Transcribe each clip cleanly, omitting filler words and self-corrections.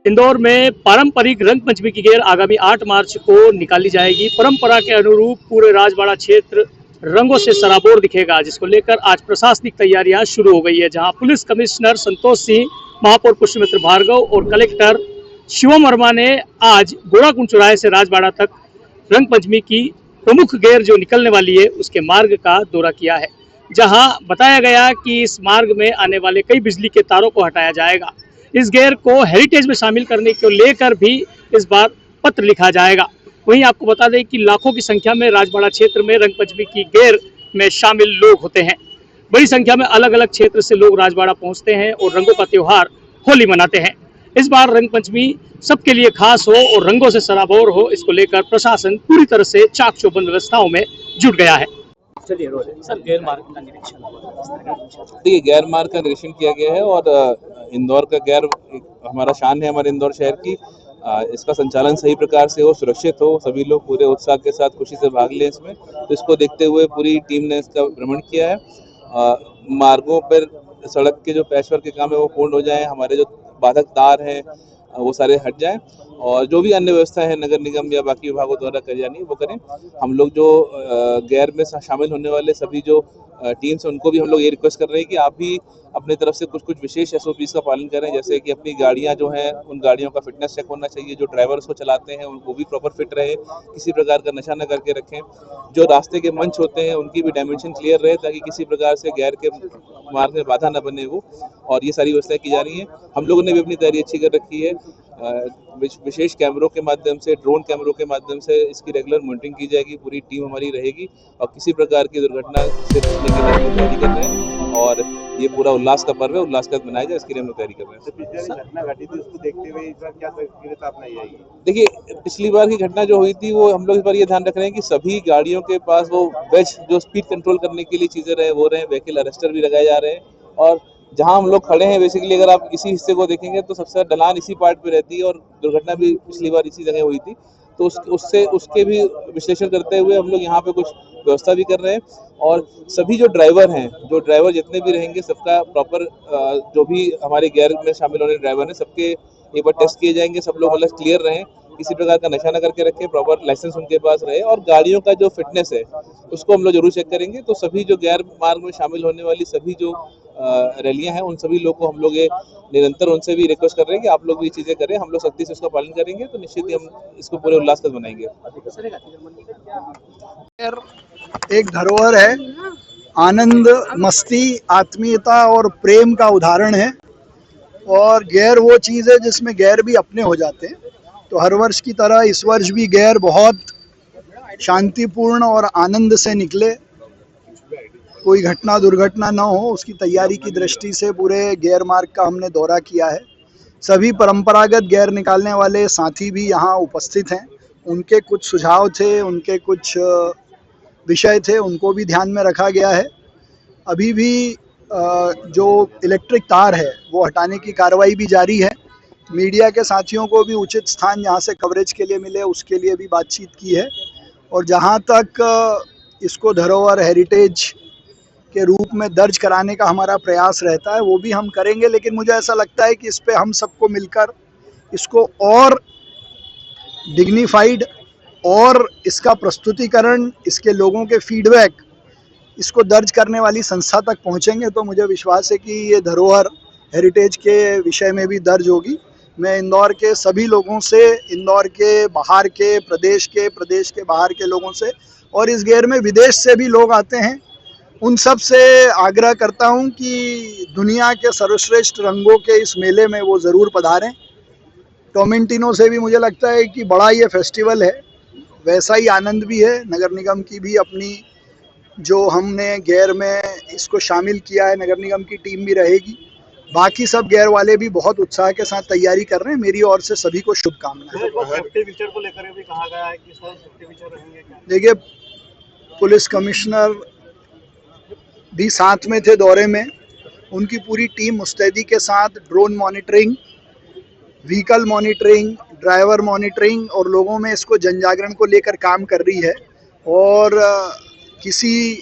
इंदौर में पारंपरिक रंग पंचमी की गेर आगामी 8 मार्च को निकाली जाएगी। परंपरा के अनुरूप पूरे राजबाड़ा क्षेत्र रंगों से सराबोर दिखेगा, जिसको लेकर आज प्रशासनिक तैयारियां शुरू हो गई है, जहां पुलिस कमिश्नर संतोष सिंह, महापौर पुष्पमित्र भार्गव और कलेक्टर शिवम वर्मा ने आज गोराकुंड चौराहे से राजबाड़ा तक रंग पंचमी की प्रमुख गेर जो निकलने वाली है उसके मार्ग का दौरा किया है, जहां बताया गया कि इस मार्ग में आने वाले कई बिजली के तारों को हटाया जाएगा। इस गेर को हेरिटेज में शामिल करने को लेकर भी इस बार पत्र लिखा जाएगा। वहीं आपको बता दें कि लाखों की संख्या में राजबाड़ा क्षेत्र में रंग पंचमी की गेर में शामिल लोग होते हैं। बड़ी संख्या में अलग अलग क्षेत्र से लोग राजबाड़ा पहुंचते हैं और रंगों का त्योहार होली मनाते हैं। इस बार रंग पंचमी सबके लिए खास हो और रंगों से सराबोर हो, इसको लेकर प्रशासन पूरी तरह से चाक चौबंद व्यवस्थाओं में जुट गया है। चलिए सर, गैर मार्ग का निरीक्षण। देखिए, गैर मार्ग का निरीक्षण किया गया है और इंदौर का गैर हमारा शान है, हमारे इंदौर शहर की। इसका संचालन सही प्रकार से हो, सुरक्षित हो, सभी लोग पूरे उत्साह के साथ खुशी से भाग लें इसमें। तो इसको देखते हुए पूरी टीम ने इसका भ्रमण किया है। मार्गों पर सड़क के जो पैचवर्क के काम है वो पूर्ण हो जाए, हमारे जो बाधक तार हैं वो सारे हट जाएं और जो भी अन्य व्यवस्था है नगर निगम या बाकी विभागों द्वारा करी जानी वो करें। हम लोग जो गैर में शामिल होने वाले सभी जो टीम्स हैं उनको भी हम लोग ये रिक्वेस्ट कर रहे हैं कि आप भी अपनी तरफ से कुछ विशेष SOPs का पालन करें, जैसे कि अपनी गाड़ियां जो हैं उन गाड़ियों का फिटनेस चेक होना चाहिए, जो ड्राइवर उसको चलाते हैं उनको भी प्रॉपर फिट रहे, किसी प्रकार का नशा न करके रखें। जो रास्ते के मंच होते हैं उनकी भी डायमेंशन क्लियर रहे, ताकि किसी प्रकार से गैर के मार्ग में बाधा न बने वो, और ये सारी व्यवस्थाएं की जा रही हैं। हम लोगों ने भी अपनी तैयारी अच्छी कर रखी है। विशेष कैमरों के माध्यम से, ड्रोन कैमरों के माध्यम से इसकी रेगुलर मॉनिटरिंग की जाएगी, पूरी टीम हमारी रहेगी और किसी प्रकार की दुर्घटना से बचने के लिए हम लोग तैयारी कर रहे हैं और ये पूरा उल्लास का पर्व है, उल्लास का मनाया जाए इसके लिए हम लोग तैयारी कर रहे हैं। पिछली घटना घटी थी उसको देखते हुए इस बार क्या सक्रियता अपनाई जाएगी? देखिए, पिछली बार की घटना जो हुई थी वो हम लोग इस बार ये ध्यान रख रहे हैं कि सभी गाड़ियों के पास वो वेज जो स्पीड कंट्रोल करने के लिए चीजें रहे वो रहे, व्हीकल अरेस्टर भी लगाए जा रहे हैं। और जहां हम लोग खड़े हैं बेसिकली अगर आप इसी हिस्से को देखेंगे तो सबसे ज्यादा ढलान इसी पार्ट पे रहती है और दुर्घटना भी पिछली बार इसी जगह हुई थी। तो उसके भी विश्लेषण करते हुए हम लोग यहाँ पे कुछ व्यवस्था भी कर रहे हैं और सभी जो ड्राइवर जितने भी रहेंगे सबका प्रॉपर जो भी हमारे गैर में शामिल होने ड्राइवर हैं सबके एक बार टेस्ट किए जाएंगे, सब लोग मतलब क्लियर रहें, किसी प्रकार का नशा न करके रखें, प्रॉपर लाइसेंस उनके पास रहे और गाड़ियों का जो फिटनेस है उसको हम लोग जरूर चेक करेंगे। तो सभी जो गैर मार्ग में शामिल होने वाली सभी जो रैलियां हैं उन सभी लोग को हम लोग ये निरंतर उनसे भी रिक्वेस्ट कर रहे हैं कि आप लोग भी चीजें करें, हम लोग सख्ती से उसका पालन करेंगे तो निश्चित ही हम इसको पूरे उल्लास के बनाएंगे। एक धरोहर है, आनंद, मस्ती, आत्मीयता और प्रेम का उदाहरण है और गैर वो चीज़ है जिसमें गैर भी अपने हो जाते हैं। तो हर वर्ष की तरह इस वर्ष भी गैर बहुत शांतिपूर्ण और आनंद से निकले, कोई घटना दुर्घटना न हो उसकी तैयारी की दृष्टि से पूरे गैर मार्ग का हमने दौरा किया है। सभी परंपरागत गैर निकालने वाले साथी भी यहाँ उपस्थित हैं, उनके कुछ सुझाव थे, उनके कुछ विषय थे, उनको भी ध्यान में रखा गया है। अभी भी जो इलेक्ट्रिक तार है वो हटाने की कार्रवाई भी जारी है। मीडिया के साथियों को भी उचित स्थान जहाँ से कवरेज के लिए मिले उसके लिए भी बातचीत की है और जहाँ तक इसको धरोहर हेरिटेज के रूप में दर्ज कराने का हमारा प्रयास रहता है वो भी हम करेंगे। लेकिन मुझे ऐसा लगता है कि इस पे हम सबको मिलकर इसको और डिग्निफाइड और इसका प्रस्तुतिकरण, इसके लोगों के फीडबैक, इसको दर्ज करने वाली संस्था तक पहुंचेंगे तो मुझे विश्वास है कि ये धरोहर हेरिटेज के विषय में भी दर्ज होगी। मैं इंदौर के सभी लोगों से, इंदौर के बाहर के, प्रदेश के बाहर के लोगों से और इस गैर में विदेश से भी लोग आते हैं, उन सब से आग्रह करता हूं कि दुनिया के सर्वश्रेष्ठ रंगों के इस मेले में वो ज़रूर पधारें। टोमेंटिनो से भी मुझे लगता है कि बड़ा ये फेस्टिवल है, वैसा ही आनंद भी है। नगर निगम की भी अपनी जो हमने गैर में इसको शामिल किया है, नगर निगम की टीम भी रहेगी, बाकी सब गैर वाले भी बहुत उत्साह के साथ तैयारी कर रहे हैं। मेरी ओर से सभी को शुभकामनाएं। देखिए, पुलिस कमिश्नर भी साथ में थे दौरे में, उनकी पूरी टीम मुस्तैदी के साथ drone monitoring, vehicle monitoring, driver monitoring और लोगों में इसको जन जागरण को लेकर काम कर रही है और किसी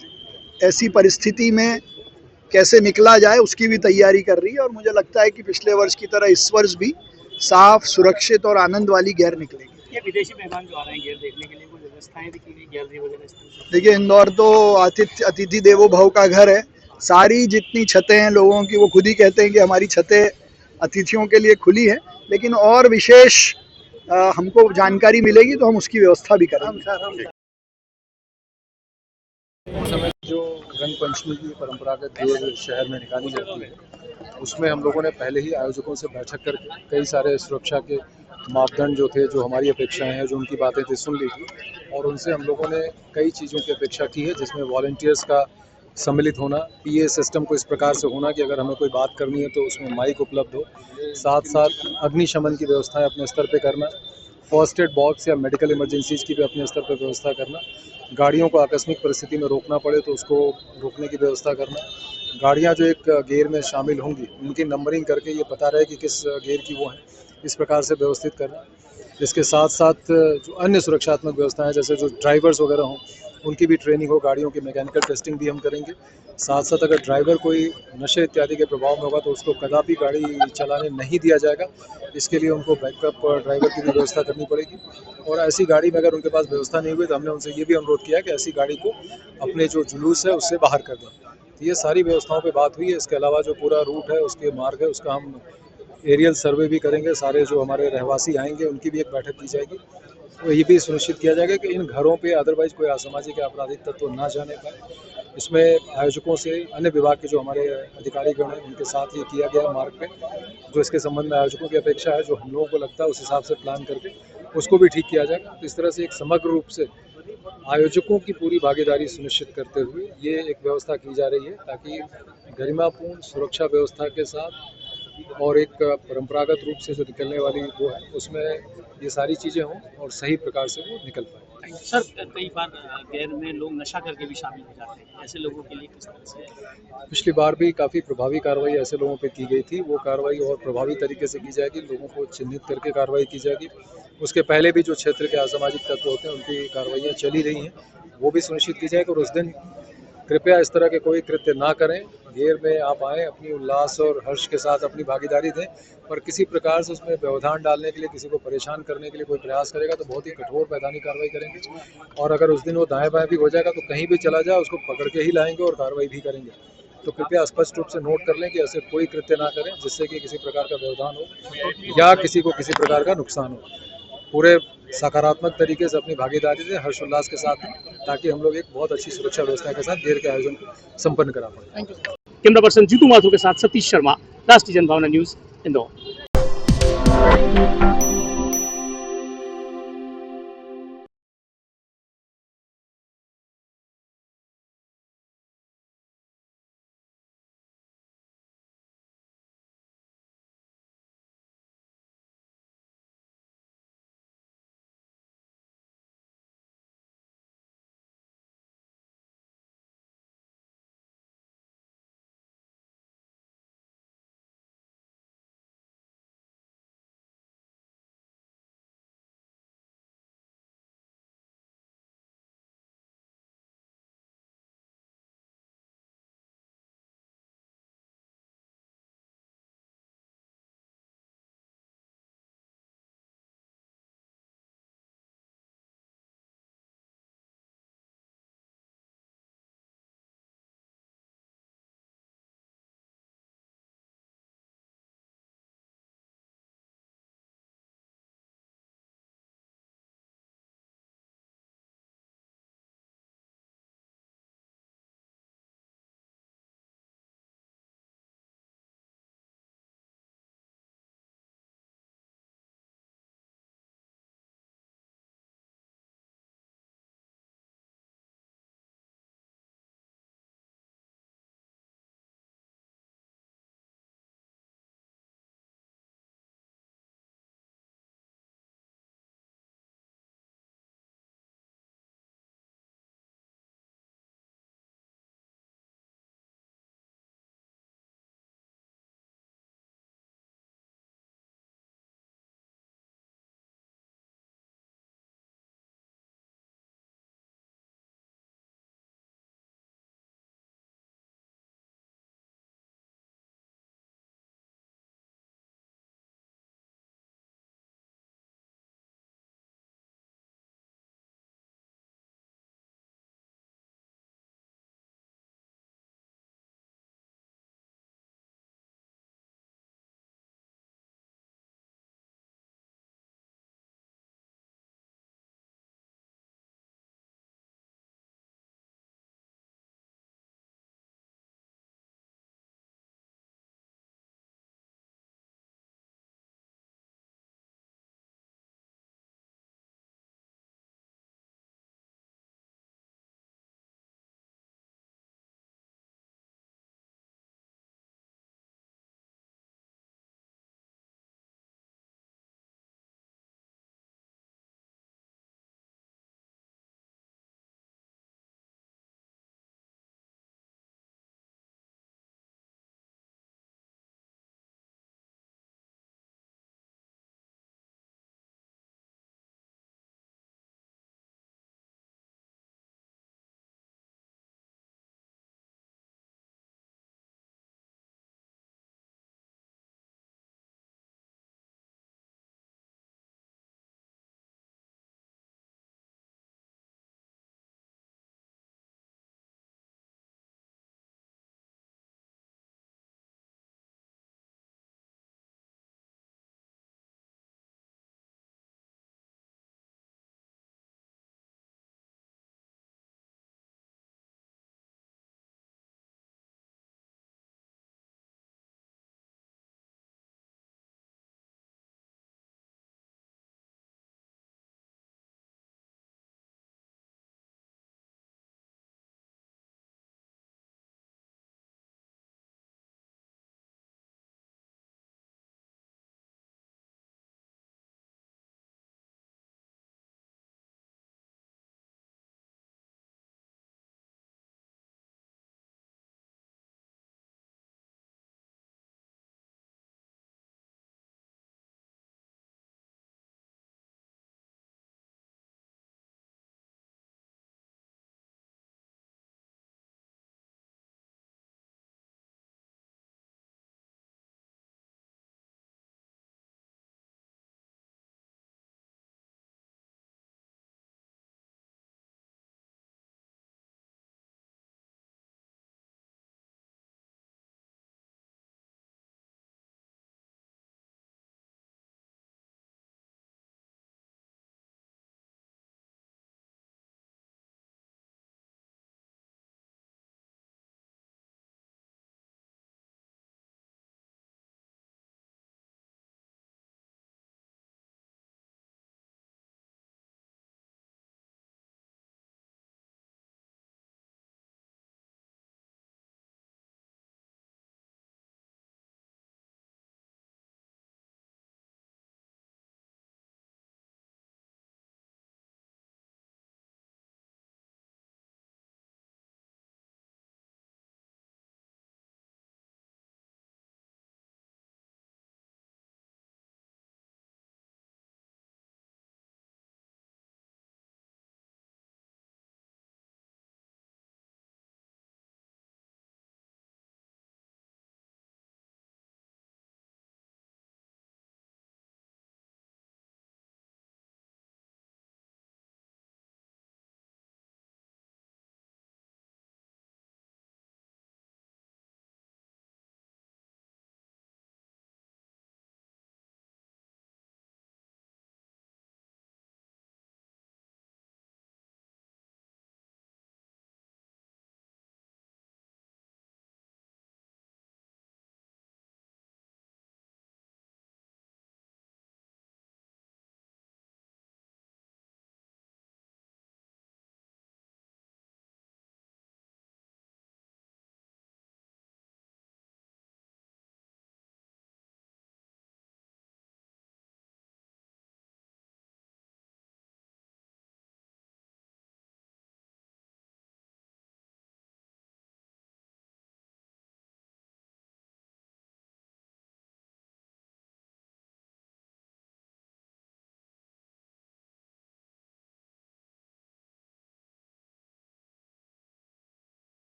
ऐसी परिस्थिति में कैसे निकला जाए उसकी भी तैयारी कर रही है। और मुझे लगता है कि पिछले वर्ष की तरह इस वर्ष भी साफ, सुरक्षित और आनंद वाली गैर निकलेगी। ये विदेशी मेहमान जो आ रहे हैं गेर देखने के लिए कोई व्यवस्थाएं भी की गई, गैलरी वगैरह इस तरह से? देखिए, इंदौर तो अतिथि देवो भव का घर है। सारी जितनी छतें हैं लोगों की, वो खुद ही कहते हैं कि हमारी छतें अतिथियों के लिए खुली है, लेकिन और विशेष हमको जानकारी मिलेगी तो हम उसकी व्यवस्था भी करेंगे। इस समय जो रंग पंचमी की परंपरागत गेर शहर में निकाली जाती है, उसमें हम लोगों ने पहले ही आयोजकों से बैठक करके कई सारे सुरक्षा के मापदंड जो थे, जो हमारी अपेक्षाएं हैं, जो उनकी बातें थी, सुन ली थी और उनसे हम लोगों ने कई चीज़ों की अपेक्षा की है, जिसमें वॉलंटियर्स का सम्मिलित होना, पीए सिस्टम को इस प्रकार से होना कि अगर हमें कोई बात करनी है तो उसमें माइक उपलब्ध हो, साथ साथ अग्निशमन की व्यवस्थाएं अपने स्तर पर करना, फर्स्ट एड बॉक्स या मेडिकल इमरजेंसीज की भी अपने स्तर पर व्यवस्था करना, गाड़ियों को आकस्मिक परिस्थिति में रोकना पड़े तो उसको रोकने की व्यवस्था करना, गाड़ियां जो एक गेयर में शामिल होंगी उनकी नंबरिंग करके ये पता रहे कि किस गेयर की वो हैं, इस प्रकार से व्यवस्थित करना। इसके साथ साथ जो अन्य सुरक्षात्मक व्यवस्थाएं जैसे जो ड्राइवर्स वगैरह हों उनकी भी ट्रेनिंग हो, गाड़ियों की मैकेनिकल टेस्टिंग भी हम करेंगे। साथ साथ अगर ड्राइवर कोई नशे इत्यादि के प्रभाव में होगा तो उसको कदापि गाड़ी चलाने नहीं दिया जाएगा, इसके लिए उनको बैकअप ड्राइवर की भी व्यवस्था करनी पड़ेगी। और ऐसी गाड़ी में अगर उनके पास व्यवस्था नहीं हुई तो हमने उनसे ये भी अनुरोध किया कि ऐसी गाड़ी को अपने जो जुलूस है उससे बाहर कर दें। तो ये सारी व्यवस्थाओं पे बात हुई है। इसके अलावा जो पूरा रूट है, उसके मार्ग है, उसका हम एरियल सर्वे भी करेंगे, सारे जो हमारे रहवासी आएंगे उनकी भी एक बैठक की जाएगी। तो ये भी सुनिश्चित किया जाएगा कि इन घरों पे अदरवाइज कोई असामाजिक या आपराधिक तत्व ना जाने पाए। इसमें आयोजकों से अन्य विभाग के जो हमारे अधिकारीगण हैं उनके साथ ये किया गया मार्ग पे, जो इसके संबंध में आयोजकों की अपेक्षा है, जो हम लोगों को लगता है उस हिसाब से प्लान करके उसको भी ठीक किया जाएगा। तो इस तरह से एक समग्र रूप से आयोजकों की पूरी भागीदारी सुनिश्चित करते हुए ये एक व्यवस्था की जा रही है ताकि गरिमापूर्ण सुरक्षा व्यवस्था के साथ और एक परंपरागत रूप से जो निकलने वाली वो है उसमें ये सारी चीज़ें हों और सही प्रकार से वो निकल पाए। सर, कई बार गैर में लोग नशा करके भी शामिल हो जाते हैं, ऐसे लोगों के लिए किस तरह से? पिछली बार भी काफ़ी प्रभावी कार्रवाई ऐसे लोगों पे की गई थी, वो कार्रवाई और प्रभावी तरीके से की जाएगी, लोगों को चिन्हित करके कार्रवाई की जाएगी। उसके पहले भी जो क्षेत्र के असामाजिक तत्व होते हैं उनकी कार्रवाइयाँ चली रही हैं, वो भी सुनिश्चित की जाएगी और उस दिन कृपया इस तरह के कोई कृत्य ना करें। गेर में आप आएँ, अपनी उल्लास और हर्ष के साथ अपनी भागीदारी दें, पर किसी प्रकार से उसमें व्यवधान डालने के लिए, किसी को परेशान करने के लिए कोई प्रयास करेगा तो बहुत ही कठोर मैदानी कार्रवाई करेंगे। और अगर उस दिन वो दाएँ-बाएँ भी हो जाएगा तो कहीं भी चला जाए उसको पकड़ के ही लाएँगे और कार्रवाई भी करेंगे। तो कृपया स्पष्ट रूप से नोट कर लें कि ऐसे कोई कृत्य ना करें जिससे कि किसी प्रकार का व्यवधान हो या किसी को किसी प्रकार का नुकसान हो। पूरे सकारात्मक तरीके से अपनी भागीदारी दें, हर्ष उल्लास के साथ, ताकि हम लोग एक बहुत अच्छी सुरक्षा व्यवस्था के साथ गेर के आयोजन को संपन्न करा पाएं। कैमरा पर्सन जीतू माथुर के साथ Satish Sharma, Rashtriya Janbhavna news, Indore.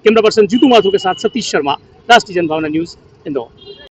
Camera person Jitu Mathur के साथ सतीश शर्मा, राष्ट्रीय जनभावना न्यूज, इंदौर।